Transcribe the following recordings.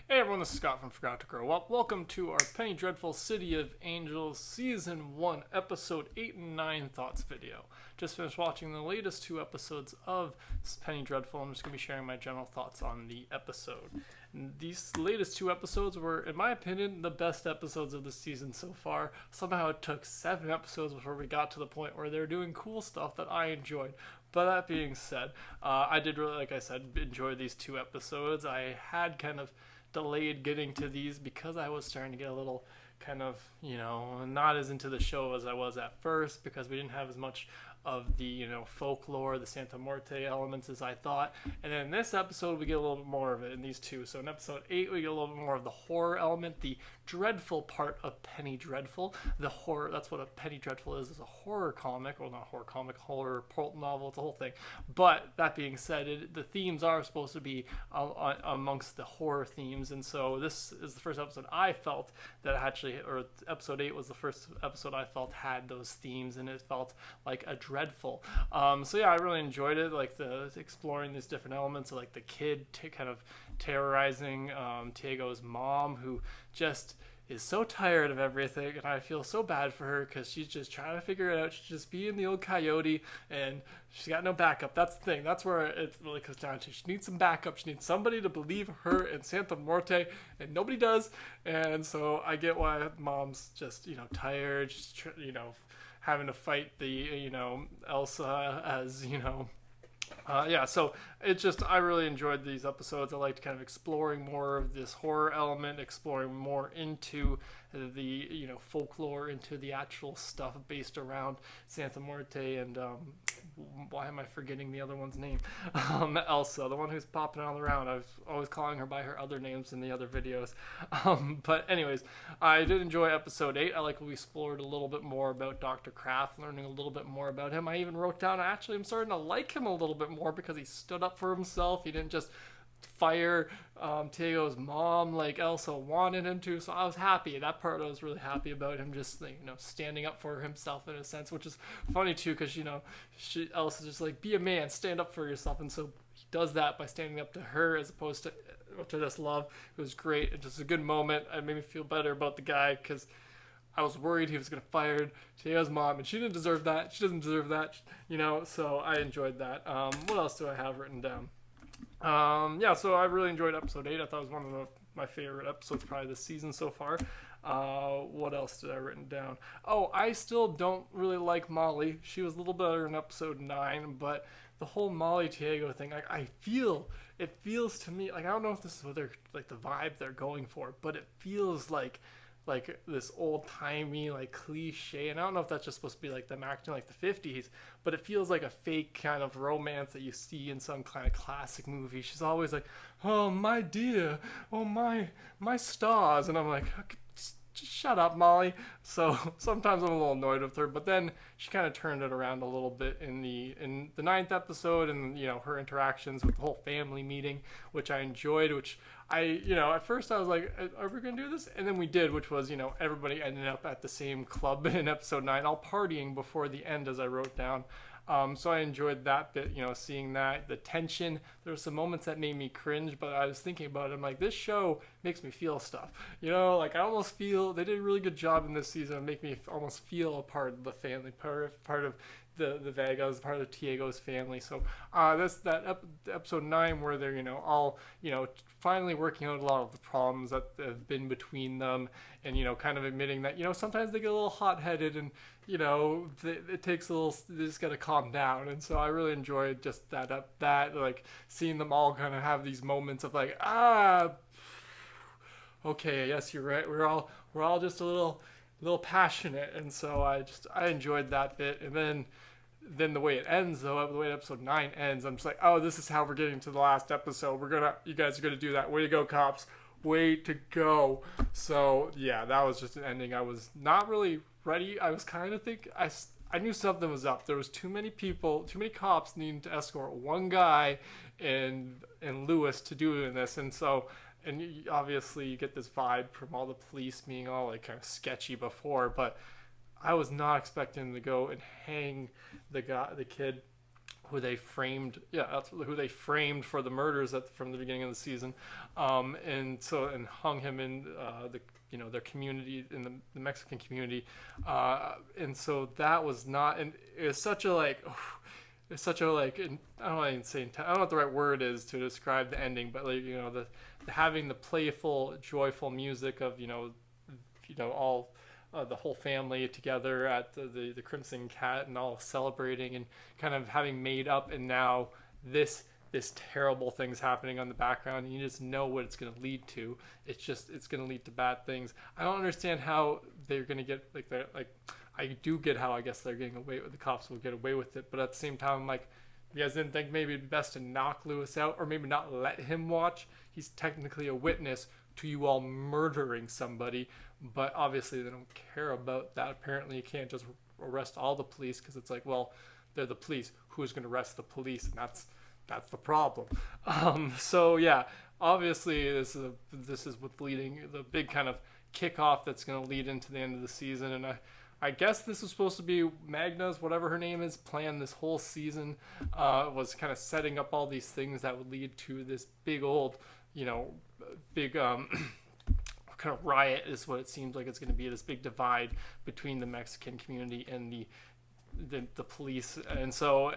Hey everyone, this is Scott from Forgot to Grow Up. Welcome to our Penny Dreadful City of Angels Season 1, Episode 8 and 9 Thoughts video. Just finished watching the latest two episodes of Penny Dreadful. I'm just going to be sharing my general thoughts on the episode. These latest two episodes were, in my opinion, the best episodes of the season so far. Somehow it took 7 episodes before we got to the point where they're doing cool stuff that I enjoyed. But that being said, I did really, like I said, enjoy these two episodes. I had kind of delayed getting to these because I was starting to get a little kind of, not as into the show as I was at first because we didn't have as much of the, folklore, the Santa Muerte elements as I thought. And then in this episode, we get a little bit more of it in these two. So in episode 8, we get a little bit more of the horror element, the dreadful part of Penny Dreadful. The horror, that's what a Penny Dreadful is a horror comic, well, not horror comic, horror pulp novel, it's a whole thing. But that being said, the themes are supposed to be amongst the horror themes. And so this is the first episode I felt that actually, or episode 8 was the first episode I felt had those themes, and it felt like a dreadful. So yeah, I really enjoyed it, like the exploring these different elements of like the kid kind of terrorizing Tiego's mom, who just is so tired of everything, and I feel so bad for her because she's just trying to figure it out. She's just being the old coyote, and she's got no backup. That's the thing. That's where it really comes down to. She needs some backup. She needs somebody to believe her and Santa Muerte, and nobody does. And so I get why mom's just, tired. She's, having to fight the, Elsa as, so it just, I really enjoyed these episodes. I liked kind of exploring more of this horror element, exploring more into the, folklore, into the actual stuff based around Santa Muerte and, why am I forgetting the other one's name? Elsa, the one who's popping all around. I was always calling her by her other names in the other videos. But anyways, I did enjoy episode 8. I like we explored a little bit more about Dr. Kraft, learning a little bit more about him. I even wrote down, actually, I'm starting to like him a little bit more because he stood up for himself. He didn't just fire Tiego's mom like Elsa wanted him to. So I was happy. That part I was really happy about him just, standing up for himself in a sense, which is funny too because, Elsa's just like, be a man, stand up for yourself. And so he does that by standing up to her as opposed to just love. It was great. It was a good moment. It made me feel better about the guy because I was worried he was going to fire Tiego's mom, and she didn't deserve that. She doesn't deserve that, so I enjoyed that. What else do I have written down? So I really enjoyed episode 8. I thought it was one of my favorite episodes probably this season so far. What else did I written down? Oh, I still don't really like Molly. She was a little better in episode 9, but the whole Molly Tiago thing, it feels to me, like, I don't know if this is what they're, like, the vibe they're going for, but it feels like this old-timey, like, cliche, and I don't know if that's just supposed to be like them acting like the 50s, but it feels like a fake kind of romance that you see in some kind of classic movie. She's always like, oh, my dear, oh, my stars, and I'm like, okay, just shut up, Molly. So sometimes I'm a little annoyed with her, but then she kind of turned it around a little bit in the 9th episode, and her interactions with the whole family meeting, which I enjoyed. Which at first I was like, are we gonna do this? And then we did, which was everybody ended up at the same club in episode 9, all partying before the end, as I wrote down. So I enjoyed that bit, seeing that, the tension. There were some moments that made me cringe, but I was thinking about it. I'm like, this show makes me feel stuff. I almost feel they did a really good job in this season of making me almost feel a part of the family, part of the Vegas, part of Tiego's family. So that's episode 9 where they're all finally working out a lot of the problems that have been between them, and kind of admitting that sometimes they get a little hot-headed, and it takes a little, they just got to calm down. And so I really enjoyed just that like seeing them all kind of have these moments of like, okay, yes, you're right, we're all just a little passionate. And so I enjoyed that bit. And then the way it ends, though, the way episode 9 ends, I'm just like, oh, this is how we're getting to the last episode. You guys are gonna do that. Way to go, cops. Way to go. So yeah, that was just an ending I was not really ready. I was kind of I knew something was up. There was too many cops needing to escort one guy and Lewis to do this. And so, obviously you get this vibe from all the police being all like kind of sketchy before, but I was not expecting him to go and hang the kid who they framed. Yeah, that's who they framed for the murders from the beginning of the season, and hung him in their community, in the Mexican community, and so that was not, and it was such a like. It's such a like, I don't want to say, I don't know what the right word is to describe the ending, but like, the having the playful, joyful music of all the whole family together at the Crimson Cat and all celebrating and kind of having made up, and now this terrible thing's happening on the background, and you just know what it's going to lead to. It's going to lead to bad things. I don't understand how they're going to get I do get how I guess they're getting away with, the cops will get away with it, but at the same time, I'm like, you guys didn't think maybe it'd be best to knock Lewis out, or maybe not let him watch? He's technically a witness to you all murdering somebody, but obviously they don't care about that. Apparently you can't just arrest all the police, because it's like, well, they're the police. Who's going to arrest the police? And that's the problem. So yeah, obviously this is what's leading, the big kind of kickoff that's going to lead into the end of the season, and I guess this was supposed to be Magna's, whatever her name is, plan this whole season, was kind of setting up all these things that would lead to this big old, kind of riot is what it seems like it's going to be, this big divide between the Mexican community and the police. And so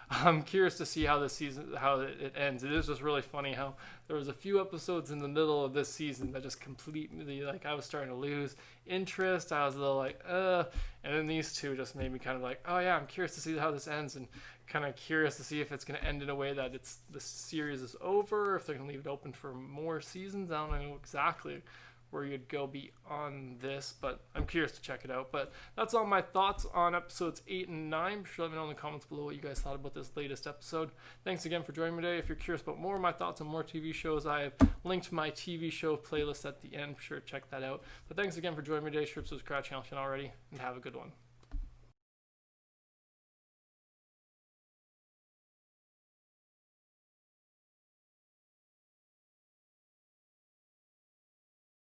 I'm curious to see how it ends. It is just really funny how there was a few episodes in the middle of this season that just completely, like, I was starting to lose interest. I was a little like, and then these two just made me kind of like, oh yeah, I'm curious to see how this ends, and kind of curious to see if it's going to end in a way that the series is over, if they're going to leave it open for more seasons. I don't know exactly where you'd go beyond this, but I'm curious to check it out. But that's all my thoughts on episodes 8 and 9. Be sure to let me know in the comments below what you guys thought about this latest episode. Thanks again for joining me today. If you're curious about more of my thoughts on more TV shows, I have linked my TV show playlist at the end. Be sure to check that out. But thanks again for joining me today. Be sure to subscribe to the channel if you haven't already, and have a good one.